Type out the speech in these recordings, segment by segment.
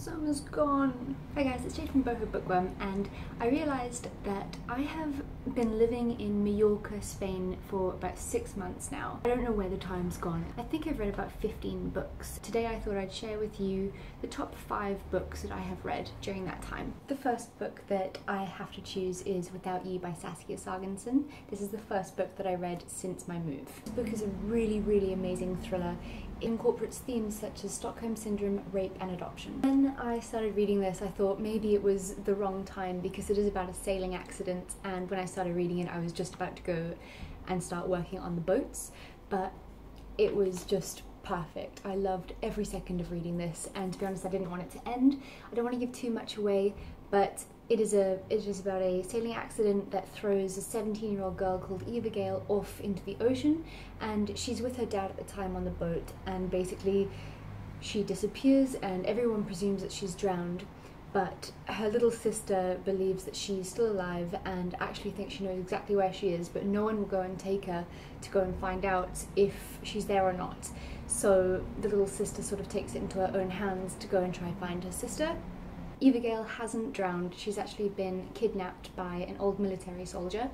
Summer's gone. Hi guys, it's Jade from Boho Bookworm, and I realised that I have been living in Mallorca, Spain for about 6 months now. I don't know where the time's gone. I think I've read about 15 books. Today I thought I'd share with you the top 5 books that I have read during that time. The first book that I have to choose is Without You by Saskia Sargensen. This is the first book that I read since my move. This book is a really amazing thriller. It incorporates themes such as Stockholm Syndrome, rape and adoption. When I started reading this, I thought maybe it was the wrong time because it is about a sailing accident, and when I started reading it I was just about to go and start working on the boats, but it was just perfect. I loved every second of reading this, and to be honest I didn't want it to end. I don't want to give too much away, but it is about a sailing accident that throws a 17-year-old girl called Eva Gale off into the ocean, and she's with her dad at the time on the boat, and basically she disappears and everyone presumes that she's drowned, but her little sister believes that she's still alive and actually thinks she knows exactly where she is, but no one will go and take her to go and find out if she's there or not. So the little sister sort of takes it into her own hands to go and try and find her sister. Eva Gale hasn't drowned, she's actually been kidnapped by an old military soldier.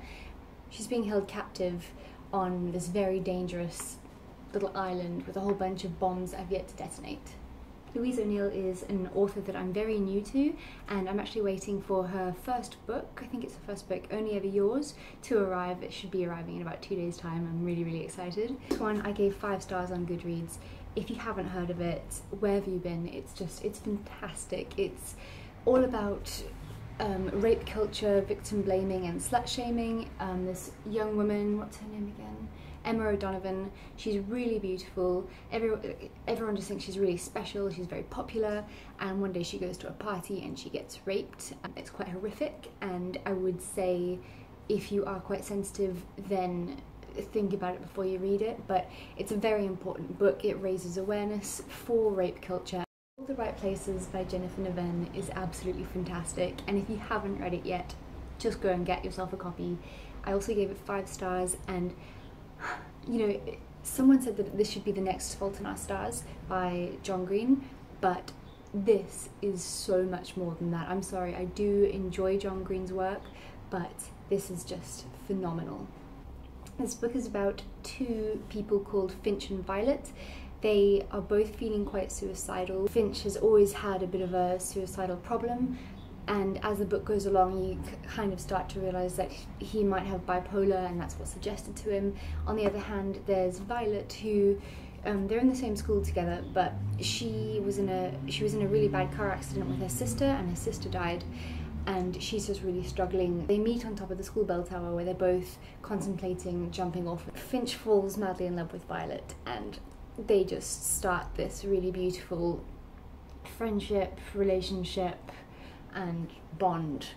She's being held captive on this very dangerous little island with a whole bunch of bombs that have yet to detonate. Louise O'Neill is an author that I'm very new to, and I'm actually waiting for her first book, I think it's her first book, Only Ever Yours, to arrive. It should be arriving in about 2 days' time. I'm really excited. This one I gave 5 stars on Goodreads. If you haven't heard of it, where have you been? It's fantastic. It's all about rape culture, victim blaming and slut shaming. This young woman, what's her name again? Emma Odonovan. She's really beautiful. Everyone just thinks she's really special. She's very popular, and one day she goes to a party and she gets raped. It's quite horrific, and I would say if you are quite sensitive, then think about it before you read it, but it's a very important book. It raises awareness for rape culture. All the Right Places by Jennifer Neven is absolutely fantastic, and if you haven't read it yet, just go and get yourself a copy. I also gave it 5 stars, and you know, someone said that this should be the next Fault in Our Stars by John Green, but this is so much more than that. I'm sorry, I do enjoy John Green's work, but this is just phenomenal. This book is about 2 people called Finch and Violet. They are both feeling quite suicidal. Finch has always had a bit of a suicidal problem, and as the book goes along you kind of start to realise that he might have bipolar, and that's what's suggested to him. On the other hand, there's Violet, who they're in the same school together, but she was in a really bad car accident with her sister, and her sister died, and she's just really struggling. They meet on top of the school bell tower where they're both contemplating jumping off. Finch falls madly in love with Violet, and they just start this really beautiful friendship, relationship and bond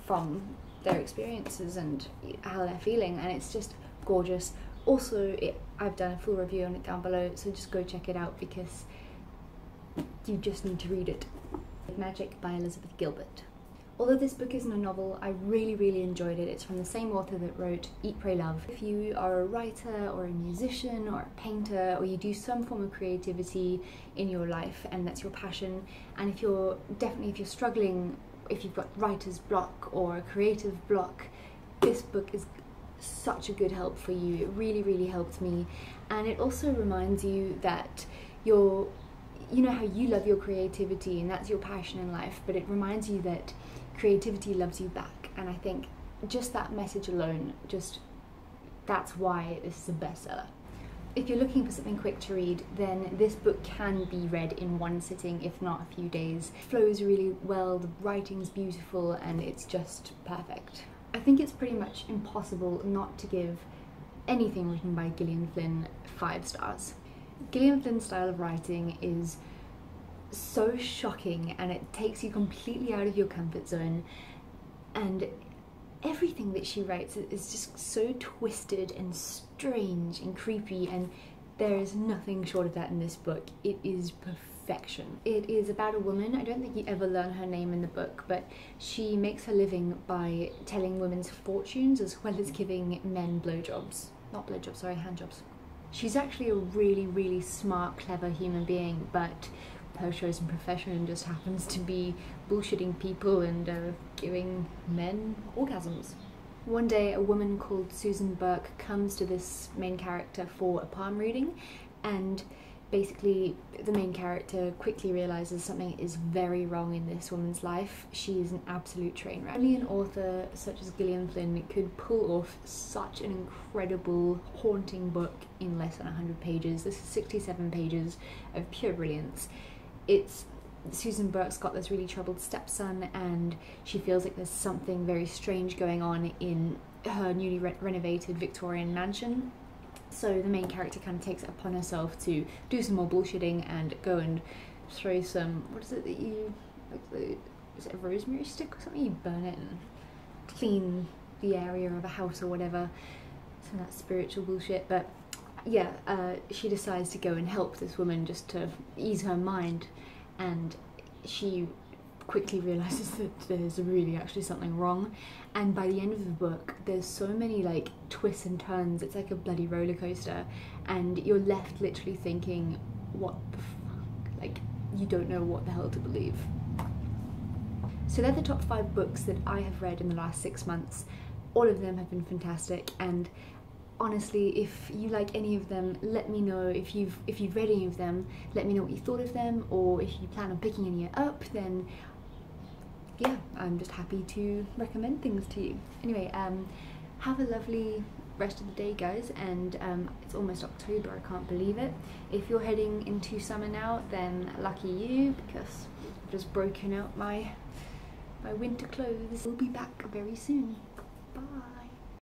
from their experiences and how they're feeling, and it's just gorgeous. Also, I've done a full review on it down below, so just go check it out because you just need to read it. Magic by Elizabeth Gilbert. Although this book isn't a novel, I really enjoyed it. It's from the same author that wrote Eat, Pray, Love. If you are a writer or a musician or a painter, or you do some form of creativity in your life and that's your passion, and if you're struggling, if you've got writer's block or a creative block, this book is such a good help for you. It really helped me, and it also reminds you that you know how you love your creativity and that's your passion in life, but it reminds you that creativity loves you back, and I think just that message alone, that's why this is a bestseller. If you're looking for something quick to read, then this book can be read in one sitting, if not a few days. It flows really well, the writing's beautiful, and it's just perfect. I think it's pretty much impossible not to give anything written by Gillian Flynn 5 stars. Gillian Flynn's style of writing is so shocking, and it takes you completely out of your comfort zone, and everything that she writes is just so twisted and strange and creepy, and there is nothing short of that in this book. It is perfection. It is about a woman. I don't think you ever learn her name in the book, but she makes her living by telling women's fortunes as well as giving men blowjobs. Not blowjobs, sorry, handjobs. She's actually a really smart, clever human being, but her chosen profession just happens to be bullshitting people and giving men orgasms. One day a woman called Susan Burke comes to this main character for a palm reading, and basically the main character quickly realizes something is very wrong in this woman's life. She is an absolute train wreck. Only an author such as Gillian Flynn could pull off such an incredible, haunting book in less than 100 pages. This is 67 pages of pure brilliance. Susan Burke's got this really troubled stepson, and she feels like there's something very strange going on in her newly renovated Victorian mansion. So the main character kind of takes it upon herself to do some more bullshitting and go and throw some, what is it that you, is it a rosemary stick or something? You burn it and clean the area of a house or whatever. Some of that spiritual bullshit. But yeah, she decides to go and help this woman just to ease her mind, and she quickly realizes that there's really actually something wrong. And by the end of the book, there's so many like twists and turns, it's like a bloody roller coaster, and you're left literally thinking, what the fuck? Like, you don't know what the hell to believe. So they're the top 5 books that I have read in the last 6 months. All of them have been fantastic, and honestly, if you like any of them, let me know. If you've read any of them, let me know what you thought of them, or if you plan on picking any up, then yeah, I'm just happy to recommend things to you. Anyway, have a lovely rest of the day, guys, and it's almost October, I can't believe it. If you're heading into summer now, then lucky you, because I've just broken out my winter clothes. We'll be back very soon. Bye.